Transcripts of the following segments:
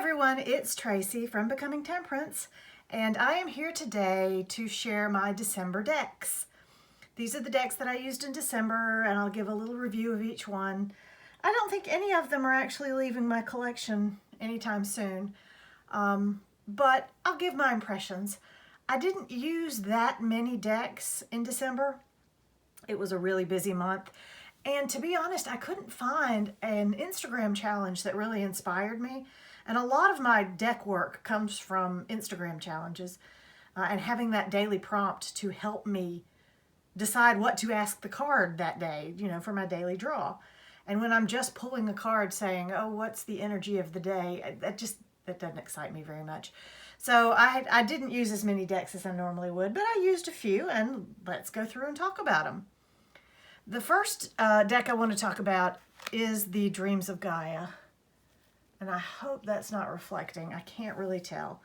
everyone, it's Tracy from Becoming Temperance, and I am here today to share my December decks. These are the decks that I used in December, and I'll give a little review of each one. I don't think any of them are actually leaving my collection anytime soon, but I'll give my impressions. I didn't use that many decks in December. It was a really busy month. And to be honest, I couldn't find an Instagram challenge that really inspired me. And a lot of my deck work comes from Instagram challenges and having that daily prompt to help me decide what to ask the card that day, for my daily draw. And when I'm just pulling a card saying, oh, what's the energy of the day, that doesn't excite me very much. So I didn't use as many decks as I normally would, but I used a few, and let's go through and talk about them. The first deck I want to talk about is the Dreams of Gaia. And I hope that's not reflecting. I can't really tell.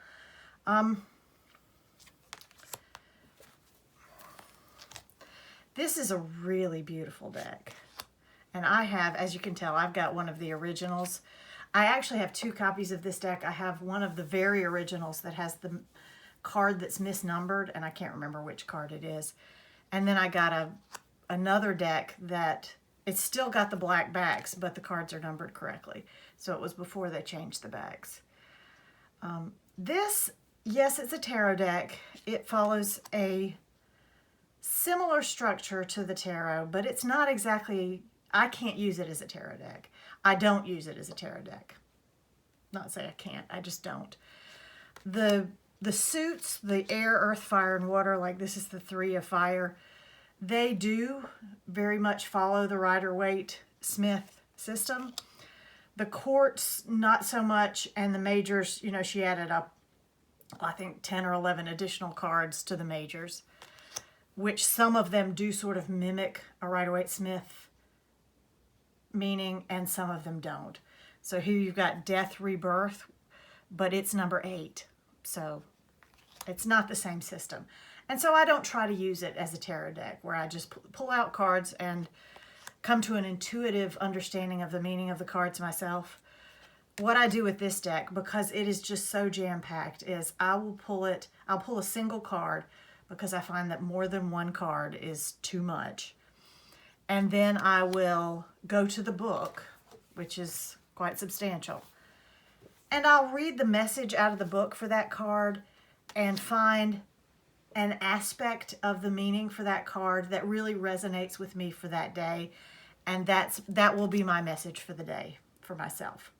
This is a really beautiful deck. And I have, as you can tell, I've got one of the originals. I actually have two copies of this deck. I have one of the very originals that has the card that's misnumbered, and I can't remember which card it is. And then I got another deck that it's still got the black backs, but the cards are numbered correctly. So it was before they changed the backs. Yes, it's a tarot deck. It follows a similar structure to the tarot, but it's not exactly, I can't use it as a tarot deck. I don't use it as a tarot deck. Not say I can't, I just don't. The suits, the air, earth, fire, and water, like this is the 3 of fire, they do very much follow the Rider-Waite-Smith system. The quartz, not so much, and the majors, she added up, I think, 10 or 11 additional cards to the majors, which some of them do sort of mimic a Rider-Waite-Smith meaning, and some of them don't. So here you've got death, rebirth, but it's number 8. So it's not the same system. And so I don't try to use it as a tarot deck where I just pull out cards and come to an intuitive understanding of the meaning of the cards myself. What I do with this deck, because it is just so jam-packed, is I'll pull a single card because I find that more than one card is too much. And then I will go to the book, which is quite substantial. And I'll read the message out of the book for that card and find an aspect of the meaning for that card that really resonates with me for that day. And that will be my message for the day for myself.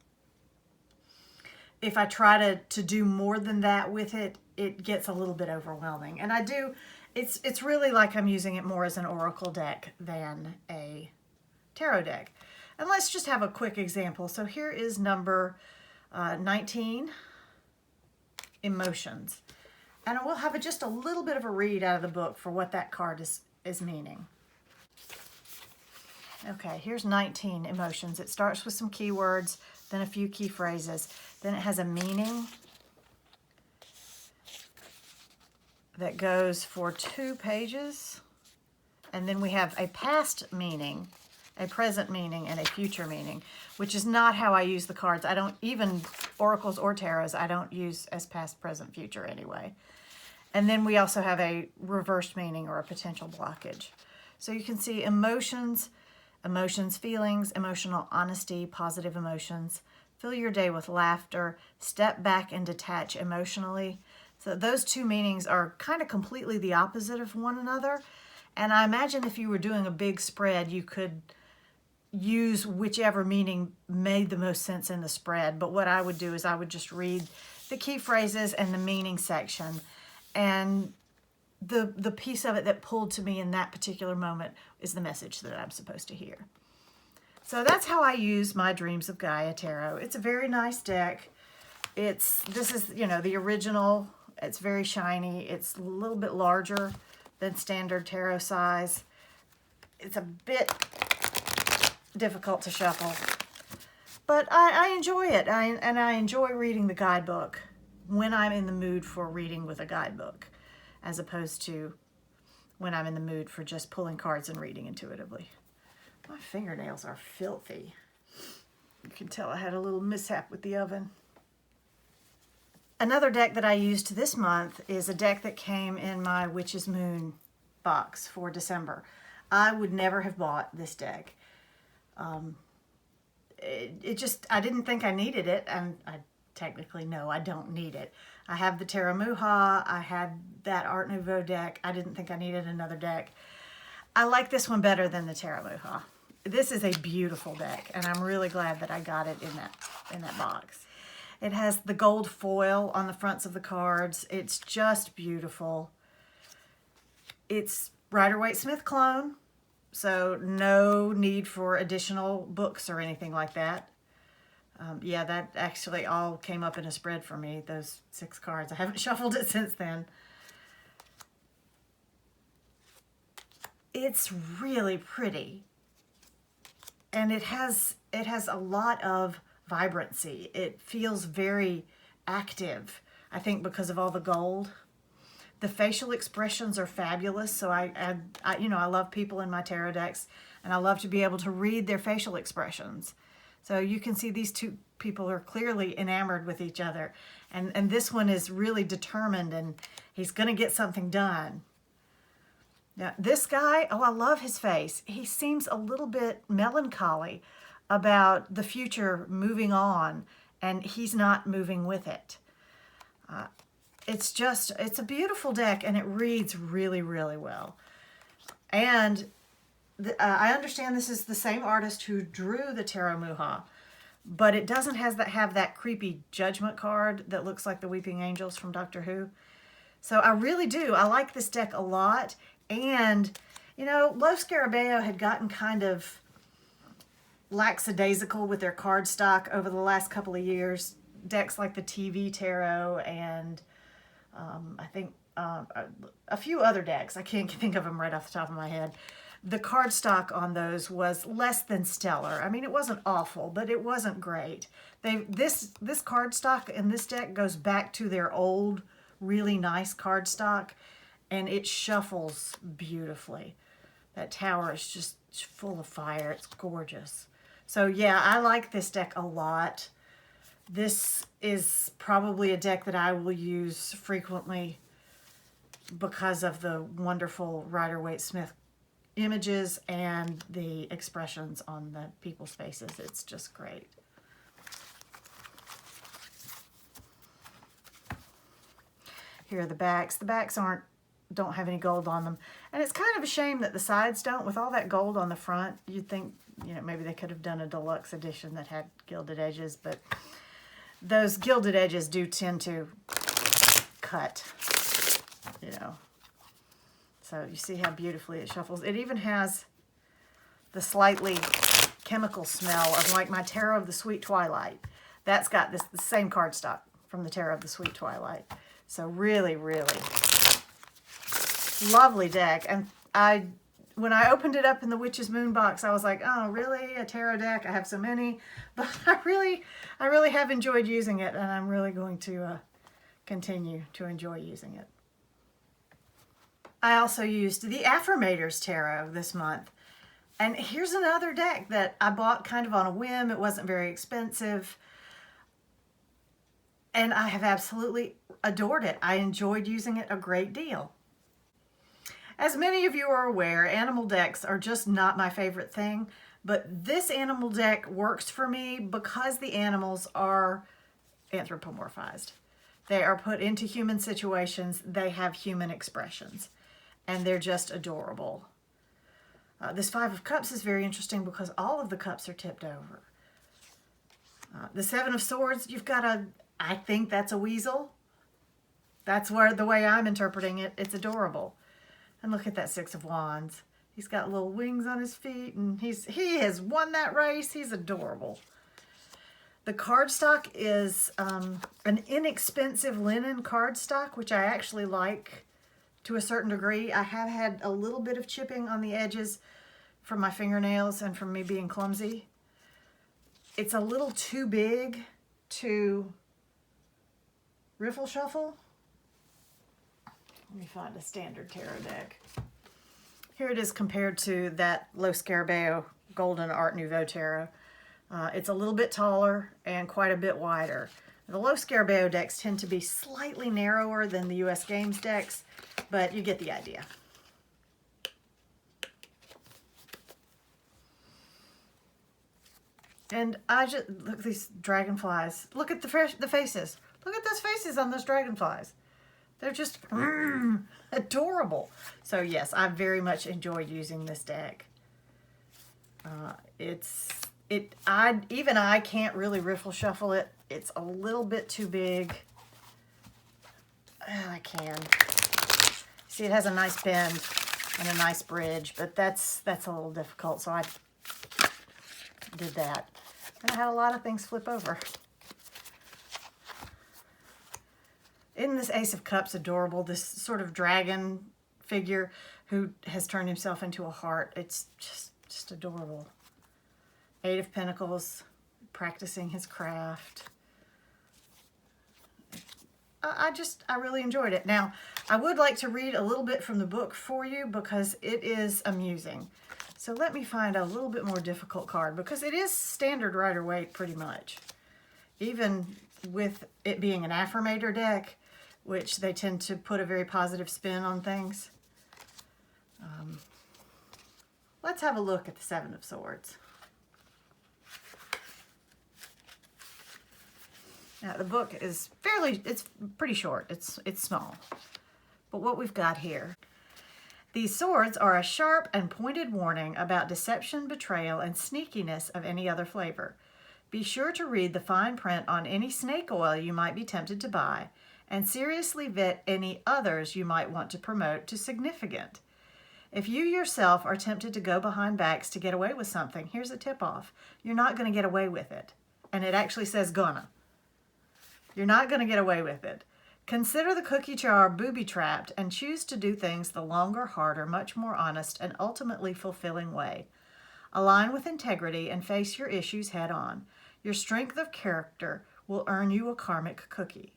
If I try to do more than that with it, it gets a little bit overwhelming. And it's really like I'm using it more as an oracle deck than a tarot deck. And let's just have a quick example. So here is number 19, Emotions. And we'll have just a little bit of a read out of the book for what that card is meaning. Okay, here's 19, Emotions. It starts with some keywords, then a few key phrases. Then it has a meaning that goes for 2 pages. And then we have a past meaning, a present meaning, and a future meaning, which is not how I use the cards. I don't, even oracles or tarots, I don't use as past, present, future anyway. And then we also have a reversed meaning or a potential blockage. So you can see emotions, feelings, emotional honesty, positive emotions. Fill your day with laughter, step back and detach emotionally. So those 2 meanings are kind of completely the opposite of one another. And I imagine if you were doing a big spread, you could use whichever meaning made the most sense in the spread. But what I would do is I would just read the key phrases and the meaning section. And the piece of it that pulled to me in that particular moment is the message that I'm supposed to hear. So that's how I use my Dreams of Gaia Tarot. It's a very nice deck. This is, the original. It's very shiny. It's a little bit larger than standard tarot size. It's a bit difficult to shuffle. But I enjoy it. And I enjoy reading the guidebook when I'm in the mood for reading with a guidebook, as opposed to when I'm in the mood for just pulling cards and reading intuitively. My fingernails are filthy. You can tell I had a little mishap with the oven. Another deck that I used this month is a deck that came in my Witch's Moon box for December. I would never have bought this deck. I didn't think I needed it, and I technically no, I don't need it. I have the Tarot Muha, I had that Art Nouveau deck. I didn't think I needed another deck. I like this one better than the Tarot Muha. This is a beautiful deck, and I'm really glad that I got it in that box. It has the gold foil on the fronts of the cards. It's just beautiful. It's Rider-Waite-Smith clone, so no need for additional books or anything like that. Yeah, that actually all came up in a spread for me, those 6 cards. I haven't shuffled it since then. It's really pretty. And it has a lot of vibrancy. It feels very active, I think because of all the gold. The facial expressions are fabulous. So I love people in my tarot decks, and I love to be able to read their facial expressions. So you can see these two people are clearly enamored with each other. And this one is really determined, and he's going to get something done. Now, this guy, oh, I love his face. He seems a little bit melancholy about the future moving on, and he's not moving with it. It's a beautiful deck, and it reads really, really well. And I understand this is the same artist who drew the Tarot Muha, but it doesn't have that creepy judgment card that looks like the Weeping Angels from Doctor Who. So I really do. I like this deck a lot. And, Lo Scarabeo had gotten kind of lackadaisical with their card stock over the last couple of years. Decks like the TV Tarot and I think a few other decks. I can't think of them right off the top of my head. The card stock on those was less than stellar. I mean, it wasn't awful, but it wasn't great. This card stock in this deck goes back to their old, really nice card stock, and it shuffles beautifully. That tower is just full of fire. It's gorgeous. So yeah, I like this deck a lot. This is probably a deck that I will use frequently because of the wonderful Rider-Waite-Smith images and the expressions on the people's faces. It's just great. Here are the backs. The backs don't have any gold on them. And it's kind of a shame that the sides don't. With all that gold on the front, you'd think, maybe they could have done a deluxe edition that had gilded edges, but those gilded edges do tend to cut, So you see how beautifully it shuffles. It even has the slightly chemical smell of like my Tarot of the Sweet Twilight. That's got the same cardstock from the Tarot of the Sweet Twilight. So really, really lovely deck. And when I opened it up in the Witch's Moon box, I was like, oh, really? A tarot deck? I have so many. But I really have enjoyed using it, and I'm really going to continue to enjoy using it. I also used the Affirmators Tarot this month. And here's another deck that I bought kind of on a whim. It wasn't very expensive. And I have absolutely adored it. I enjoyed using it a great deal. As many of you are aware, animal decks are just not my favorite thing, but this animal deck works for me because the animals are anthropomorphized. They are put into human situations, they have human expressions, and they're just adorable. This Five of Cups is very interesting because all of the cups are tipped over. The Seven of Swords, you've got I think that's a weasel. That's the way I'm interpreting it. It's adorable. And look at that Six of Wands. He's got little wings on his feet, and he has won that race. He's adorable. The cardstock is an inexpensive linen cardstock, which I actually like to a certain degree. I have had a little bit of chipping on the edges from my fingernails and from me being clumsy. It's a little too big to riffle shuffle. Let me find a standard tarot deck. Here it is compared to that Lo Scarabeo Golden Art Nouveau Tarot. It's a little bit taller and quite a bit wider. The low Scarabeo decks tend to be slightly narrower than the US Games decks, but you get the idea. And I just, look at these dragonflies. Look at the faces. Look at those faces on those dragonflies. They're just adorable. So yes, I very much enjoy using this deck. Even I can't really riffle shuffle it. It's a little bit too big. I can. See, it has a nice bend and a nice bridge, but that's a little difficult, so I did that. And I had a lot of things flip over. Isn't this Ace of Cups adorable? This sort of dragon figure who has turned himself into a heart. It's just adorable. Eight of Pentacles, practicing his craft. I really enjoyed it. Now, I would like to read a little bit from the book for you because it is amusing. So let me find a little bit more difficult card because it is standard Rider-Waite pretty much. Even with it being an Affirmator deck, which they tend to put a very positive spin on things. Let's have a look at the Seven of Swords. Now the book is it's pretty short. It's small. But what we've got here. These swords are a sharp and pointed warning about deception, betrayal, and sneakiness of any other flavor. Be sure to read the fine print on any snake oil you might be tempted to buy, and seriously vet any others you might want to promote to significant. If you yourself are tempted to go behind backs to get away with something, here's a tip-off. You're not going to get away with it. And it actually says gonna. You're not going to get away with it. Consider the cookie jar booby-trapped and choose to do things the longer, harder, much more honest, and ultimately fulfilling way. Align with integrity and face your issues head on. Your strength of character will earn you a karmic cookie.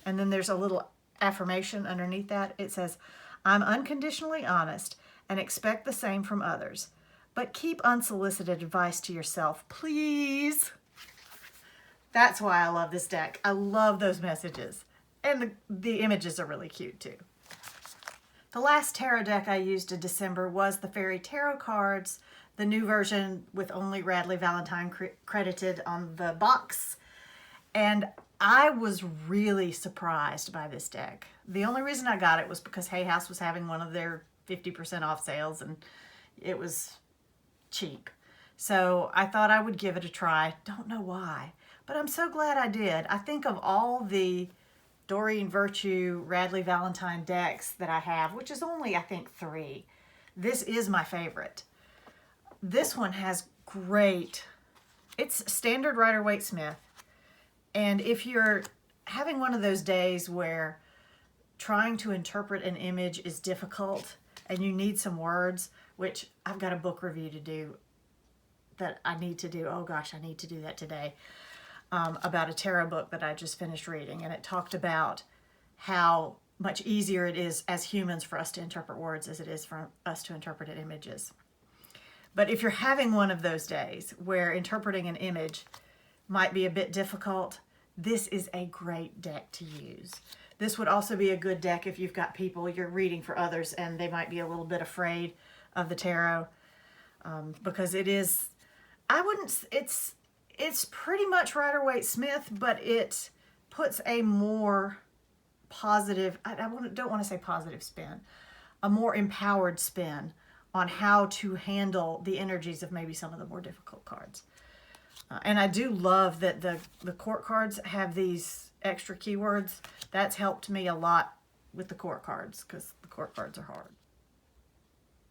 And then there's a little affirmation underneath that. It says, I'm unconditionally honest and expect the same from others. But keep unsolicited advice to yourself, please. That's why I love this deck. I love those messages. And the images are really cute too. The last tarot deck I used in December was the Fairy Tarot cards, the new version with only Radley Valentine credited on the box. And I was really surprised by this deck. The only reason I got it was because Hay House was having one of their 50% off sales and it was cheap. So I thought I would give it a try. Don't know why, but I'm so glad I did. I think of all the Doreen Virtue Radley Valentine decks that I have, which is only, I think, 3. This is my favorite. This one has great, it's standard Rider-Waite Smith. And if you're having one of those days where trying to interpret an image is difficult and you need some words, which I've got a book review to do that I need to do. Oh gosh, I need to do that today. About a tarot book that I just finished reading, and it talked about how much easier it is as humans for us to interpret words as it is for us to interpret images. But if you're having one of those days where interpreting an image might be a bit difficult, this is a great deck to use. This would also be a good deck if you've got people you're reading for others and they might be a little bit afraid of the tarot, because it is, it's pretty much Rider-Waite Smith, but it puts a more positive, don't want to say positive spin, a more empowered spin on how to handle the energies of maybe some of the more difficult cards. And I do love that the court cards have these extra keywords. That's helped me a lot with the court cards because the court cards are hard.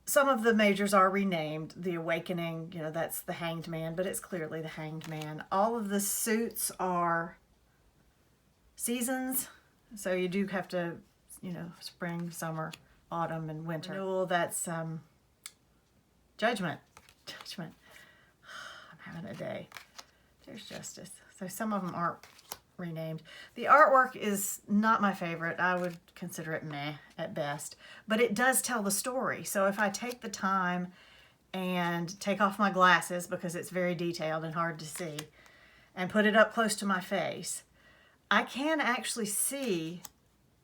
Some of the majors are renamed. The Awakening, that's the Hanged Man, but it's clearly the Hanged Man. All of the suits are seasons, so you do have to, spring, summer, autumn, and winter. Renewal, that's Judgment. Judgment. I'm having a day. There's Justice. So some of them aren't renamed. The artwork is not my favorite. I would consider it meh at best, but it does tell the story. So if I take the time and take off my glasses because it's very detailed and hard to see and put it up close to my face, I can actually see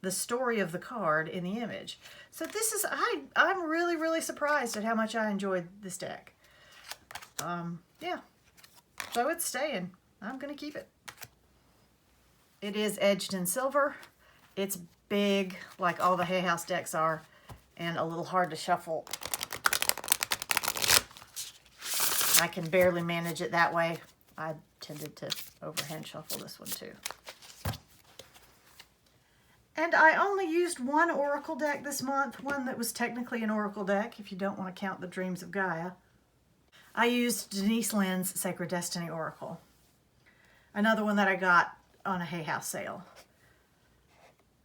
the story of the card in the image. So this is, I'm really, really surprised at how much I enjoyed this deck. Yeah, so it's staying. I'm going to keep it. It is edged in silver. It's big, like all the Hay House decks are, and a little hard to shuffle. I can barely manage it that way. I tended to overhand shuffle this one too. And I only used one Oracle deck this month, one that was technically an Oracle deck, if you don't want to count the Dreams of Gaia. I used Denise Lynn's Sacred Destiny Oracle, another one that I got on a Hay House sale.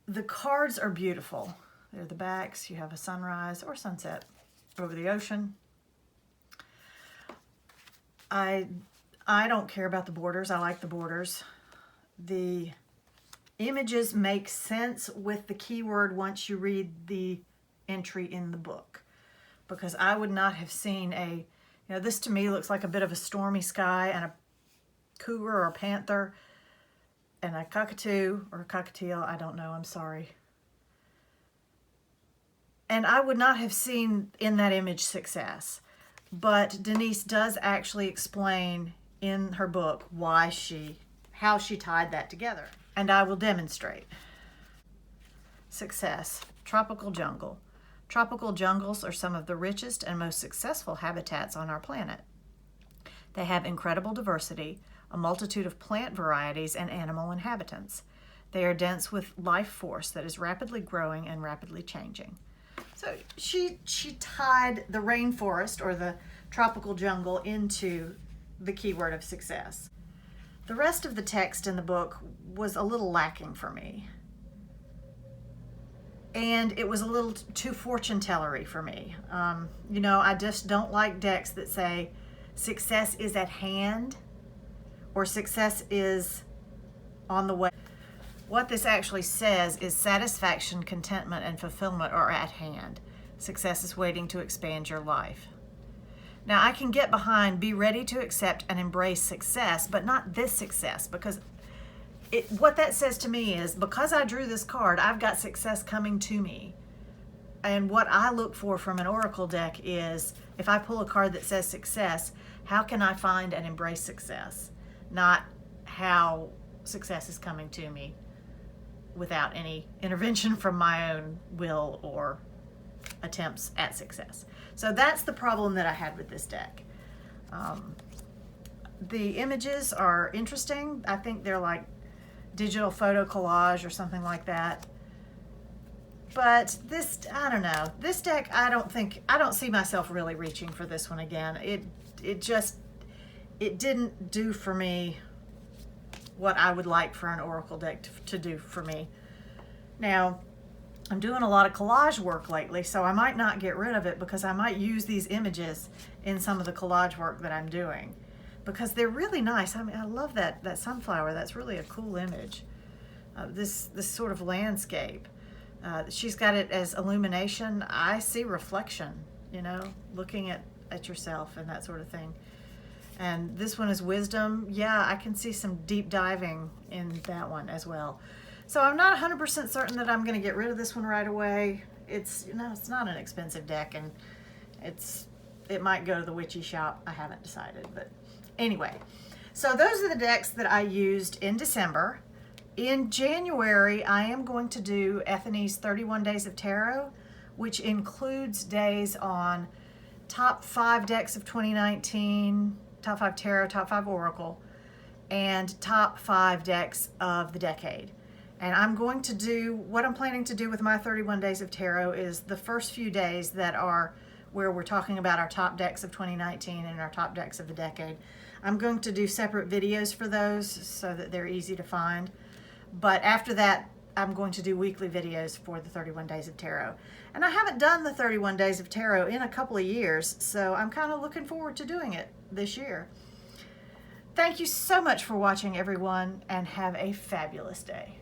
The cards are beautiful. They're the backs. You have a sunrise or sunset over the ocean. I don't care about the borders. I like the borders. The images make sense with the keyword once you read the entry in the book, because I would not have seen this to me looks like a bit of a stormy sky and a cougar or a panther and a cockatoo or a cockatiel. I don't know. I'm sorry. And I would not have seen in that image success. But Denise does actually explain in her book how she tied that together. And I will demonstrate. Success. Tropical jungle. Tropical jungles are some of the richest and most successful habitats on our planet. They have incredible diversity, a multitude of plant varieties and animal inhabitants. They are dense with life force that is rapidly growing and rapidly changing. So she tied the rainforest or the tropical jungle into the keyword of success. The rest of the text in the book was a little lacking for me. And it was a little too fortune-tellery for me. I just don't like decks that say success is at hand or success is on the way. What this actually says is satisfaction, contentment, and fulfillment are at hand. Success is waiting to expand your life. Now, I can get behind be ready to accept and embrace success, but not this success, because what that says to me is because I drew this card, I've got success coming to me. And what I look for from an oracle deck is if I pull a card that says success, how can I find and embrace success? Not how success is coming to me without any intervention from my own will or attempts at success. So that's the problem that I had with this deck. The images are interesting. I think they're like digital photo collage or something like that. But this, I don't know. This deck, I don't see myself really reaching for this one again. It didn't do for me what I would like for an oracle deck to do for me. Now, I'm doing a lot of collage work lately, so I might not get rid of it because I might use these images in some of the collage work that I'm doing because they're really nice. I mean, I love that sunflower. That's really a cool image. This sort of landscape. She's got it as illumination. I see reflection, looking at yourself and that sort of thing. And this one is wisdom. Yeah, I can see some deep diving in that one as well. So I'm not 100% certain that I'm going to get rid of this one right away. It's not an expensive deck, and it might go to the witchy shop. I haven't decided, but anyway. So those are the decks that I used in December. In January, I am going to do Ethany's 31 Days of Tarot, which includes days on top 5 decks of 2019, top 5 tarot, top 5 oracle, and top 5 decks of the decade. And I'm going to do, what I'm planning to do with my 31 Days of Tarot is the first few days that are where we're talking about our top decks of 2019 and our top decks of the decade. I'm going to do separate videos for those so that they're easy to find. But after that, I'm going to do weekly videos for the 31 Days of Tarot. And I haven't done the 31 Days of Tarot in a couple of years, so I'm kind of looking forward to doing it this year. Thank you so much for watching, everyone, and have a fabulous day.